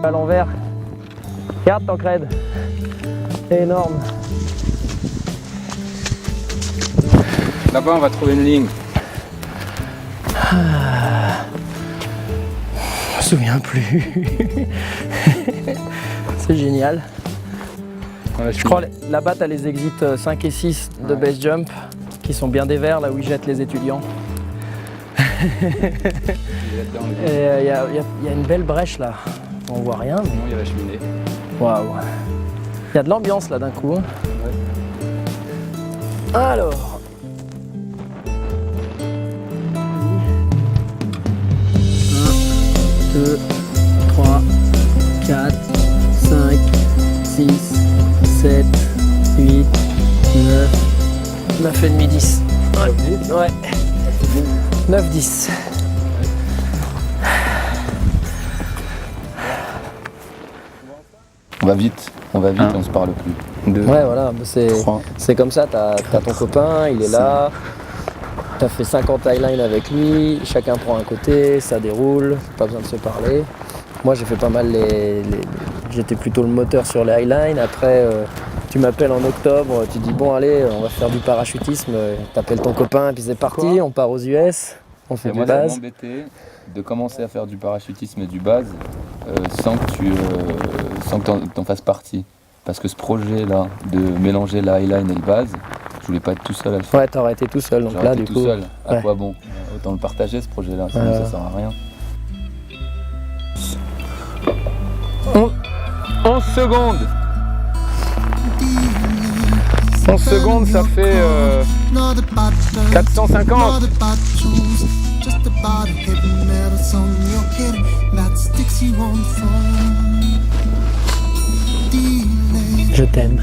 À l'envers. Regarde Tancred. C'est énorme. Là-bas, on va trouver une ligne. Je me souviens plus. C'est génial. Je crois là-bas, tu as les exits 5 et 6 de base jump qui sont bien des verts, là où ils jettent les étudiants. Il y a une belle brèche là. On voit rien. Mais... Non, il y a la cheminée. Waouh. Il y a de l'ambiance là d'un coup. Ouais. Alors. 1, 2, 3, 4, 5, 6, 7, 8, 9. 9 et demi, 10. Ouais. 9, 10. On va vite, on se parle plus. 2, ouais, voilà, c'est comme ça, t'as ton copain, il est là, t'as fait 50 highlines avec lui, chacun prend un côté, ça déroule, pas besoin de se parler. Moi j'ai fait pas mal j'étais plutôt le moteur sur les highlines, après tu m'appelles en octobre, tu dis bon allez, on va faire du parachutisme, t'appelles ton copain, puis c'est parti, on part aux US, on fait du base. Moi ça m'embêtait de commencer à faire du parachutisme et du base sans que tu en fasses partie. Parce que ce projet-là, de mélanger la highline et le base, je voulais pas être tout seul à le faire. Ouais, t'aurais été tout seul, donc là du coup... seul. À quoi bon? Autant le partager ce projet-là, sinon ça sert à rien. 11 secondes. 11 secondes, ça fait 450. Je t'aime.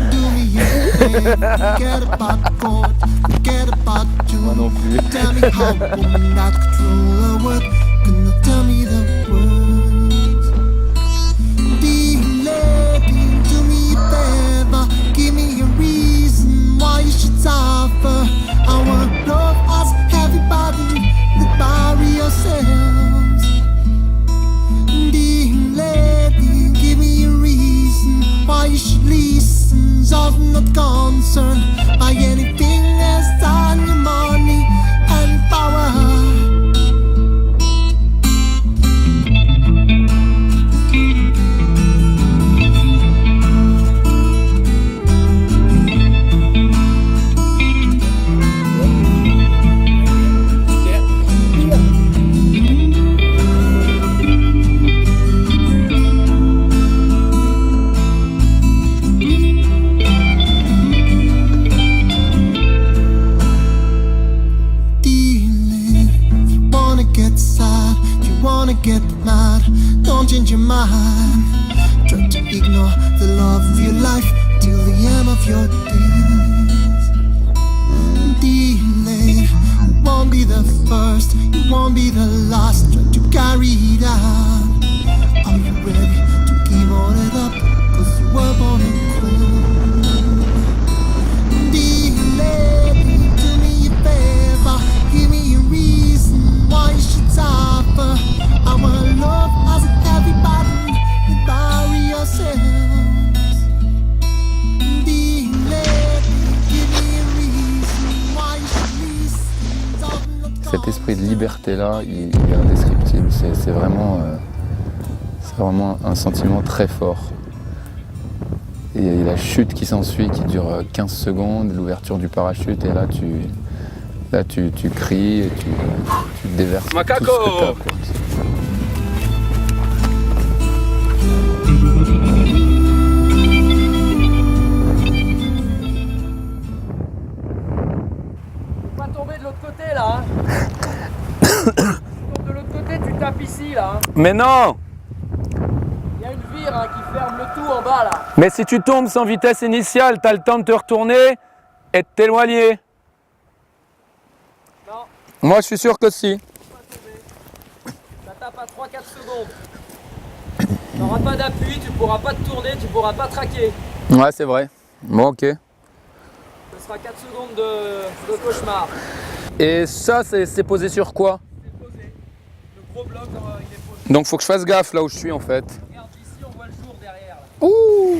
Moi non plus. You should listen, I'm not concerned by anything else than your money and power. Get mad, don't change your mind. Try to ignore the love of your life till the end of your days. Delay, you won't be the first, you won't be the last. Try to carry it out. Are you ready to give all it up? Cause you were born in cool. Delay, do me a favor, give me a reason why you should suffer. Our love has a heavy burden, we bury ourselves. Cet esprit de liberté-là, il est indescriptible. C'est vraiment un sentiment très fort. Et la chute qui s'ensuit, qui dure 15 secondes, l'ouverture du parachute, et là tu cries et tu déverses Macaco tout ce que t'as, quoi. Faut pas tomber de l'autre côté là. Hein. Tu tombes de l'autre côté, tu tapes ici là. Hein. Mais non! Il y a une vire hein, qui ferme le tout en bas là. Mais si tu tombes sans vitesse initiale, t'as le temps de te retourner et de t'éloigner. Non. Moi je suis sûr que si. Ça tape à 3-4 secondes. Tu n'auras pas d'appui, tu ne pourras pas te tourner, tu ne pourras pas traquer. Ouais, c'est vrai. Bon, ok. Ce sera 4 secondes de cauchemar. Et ça, c'est posé sur quoi? C'est posé. Le gros bloc, il est posé. Donc faut que je fasse gaffe là où je suis en fait. Regarde ici, on Ouh.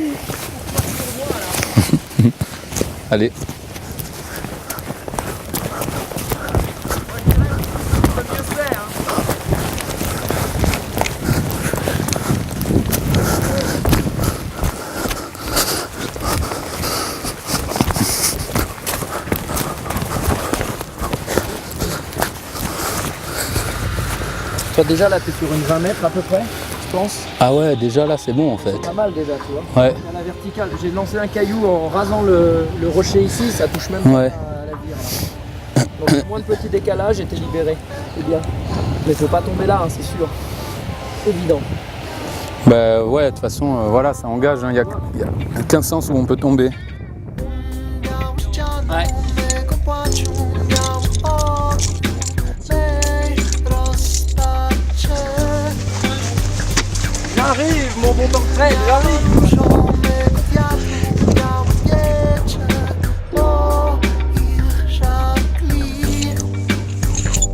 Allez. Toi déjà là t'es sur une 20 mètres à peu près, je pense. Ah ouais, déjà là c'est bon en fait. Pas mal déjà, tu vois. Ouais. Il y a la verticale. J'ai lancé un caillou en rasant le rocher ici, ça touche même pas Ouais. à la vire. Là. Donc moins de petit décalage et t'es libéré. C'est bien. Mais faut pas tomber là, hein, c'est sûr. Évident. Bah ouais, de toute façon, voilà, ça engage. Il n'y a qu'un sens où on peut tomber. Ouais. J'arrive, mon bon portrait, j'arrive.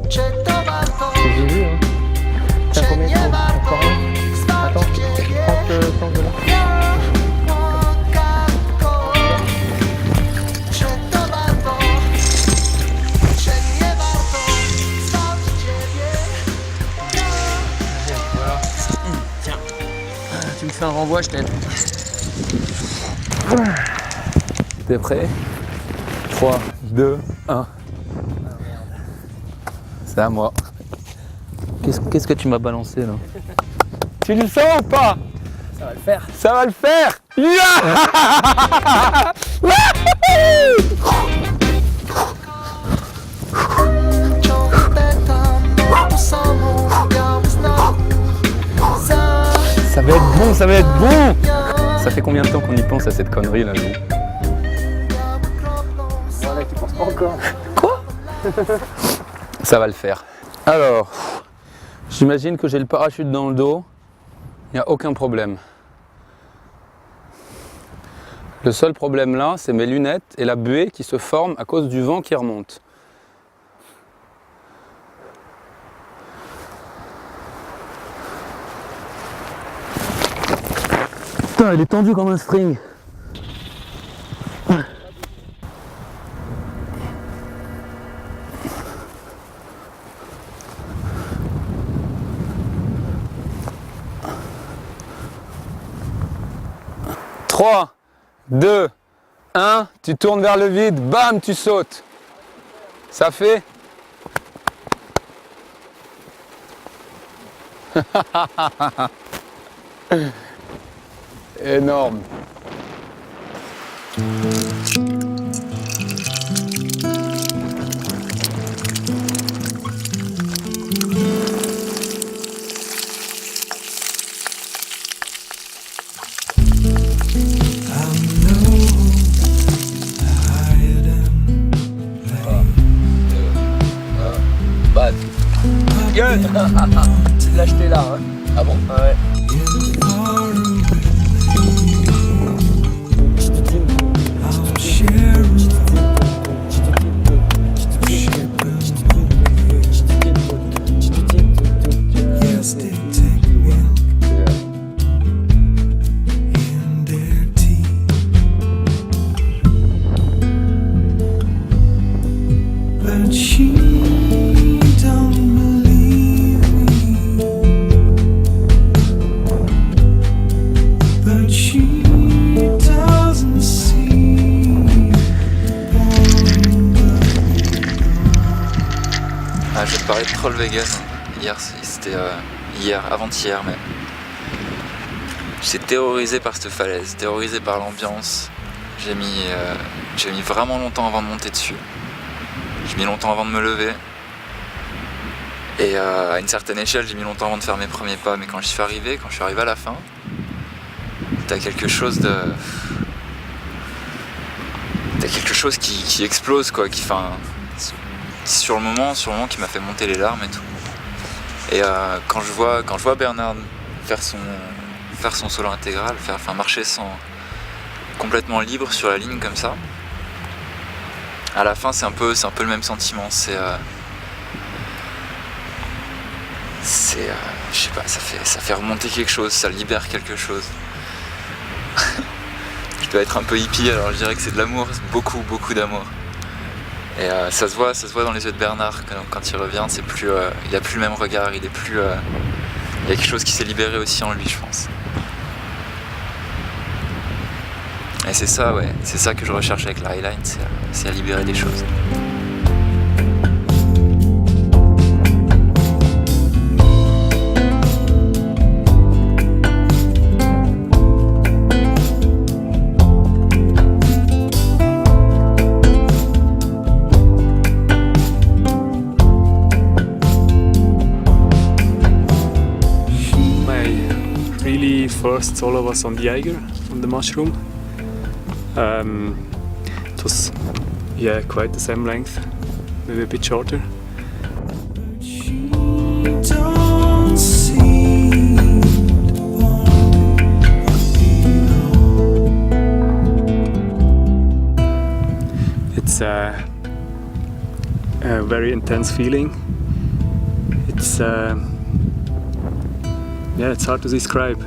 J'ai vu, hein. T'as combien de temps encore un? Attends, 30 de là. Tiens, tu me fais un renvoi, je t'aide. T'es prêt? 3, 2, 1. C'est à moi. Qu'est-ce que tu m'as balancé là? Tu le sens ou pas? Ça va le faire. Ça va le faire! Yeah. Ça va être bon, ça va être bon! Ça fait combien de temps qu'on y pense à cette connerie là, nous? Voilà, tu penses pas encore. Quoi? Ça va le faire. Alors, j'imagine que j'ai le parachute dans le dos. Il n'y a aucun problème. Le seul problème là, c'est mes lunettes et la buée qui se forme à cause du vent qui remonte. Putain, il est tendu comme un string. Trois, 2, 1, tu tournes vers le vide, bam, tu sautes. Ça fait? Énorme. Bad. Gueule. Tu l'as acheté là, hein. Ah bon? Ouais. But she don't believe me. But she doesn't see. Ah, je vais te parler de Troll Vegan. C'était hier, avant-hier même. J'étais terrorisé par cette falaise, terrorisé par l'ambiance. J'ai mis vraiment longtemps avant de monter dessus. J'ai mis longtemps avant de me lever. Et à une certaine échelle, j'ai mis longtemps avant de faire mes premiers pas. Mais quand je suis arrivé à la fin, t'as quelque chose qui explose, quoi. Sur le moment qui m'a fait monter les larmes et tout. Et quand je vois Bernard faire son solo intégral, marcher complètement libre sur la ligne comme ça, à la fin c'est un peu le même sentiment. Je sais pas, ça fait remonter quelque chose, ça libère quelque chose. dois être un peu hippie, alors je dirais que c'est de l'amour, beaucoup d'amour. Et ça se voit dans les yeux de Bernard quand il revient, c'est plus, il a plus le même regard, il y a quelque chose qui s'est libéré aussi en lui, je pense. Et c'est ça, ouais, c'est ça que je recherche avec la Highline, c'est à libérer des choses. First solo was on the Jaeger, on the Mushroom. It was quite the same length, maybe a bit shorter. Don't seem to It's a very intense feeling. It's it's hard to describe.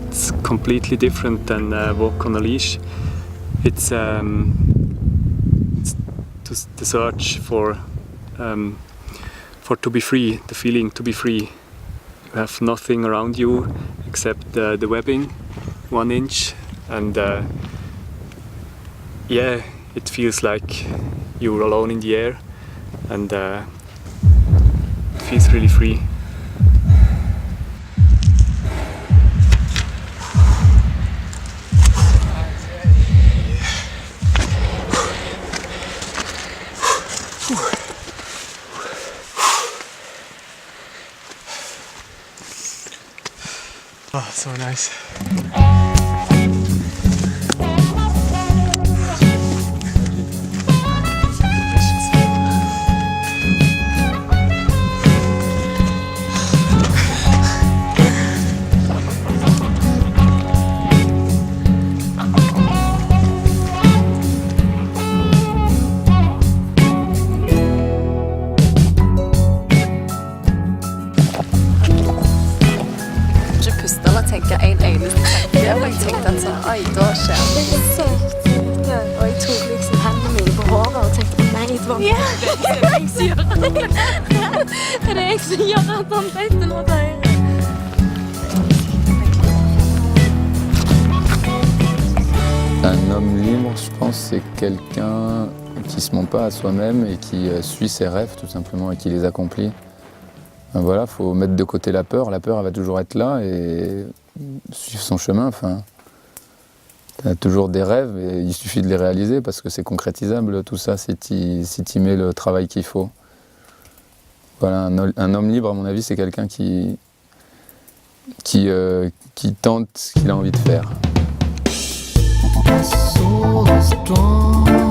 It's completely different than walk on a leash. It's the search for to be free, the feeling to be free. You have nothing around you except the webbing, 1 inch, and it feels like you're alone in the air, and it feels really free. Oh, so nice. Tenke en eneste tanke, og jeg tenkte at sånn, oi, da skjer det. Og jeg tok liksom hendene mine på håret og tenkte, nei, det var meg. Det er jeg som gjør det. Det er jeg som gjør at han vet det nå, da. Un homme libre, je pense, c'est quelqu'un qui se ment pas à soi-même et qui suit ses rêves tout simplement et qui les accomplit. Voilà, faut mettre de côté la peur. La peur, elle va toujours être là et suivre son chemin. Enfin, t'as toujours des rêves et il suffit de les réaliser parce que c'est concrétisable tout ça si t'y mets le travail qu'il faut. Voilà, un homme libre, à mon avis, c'est quelqu'un qui tente ce qu'il a envie de faire. So strong.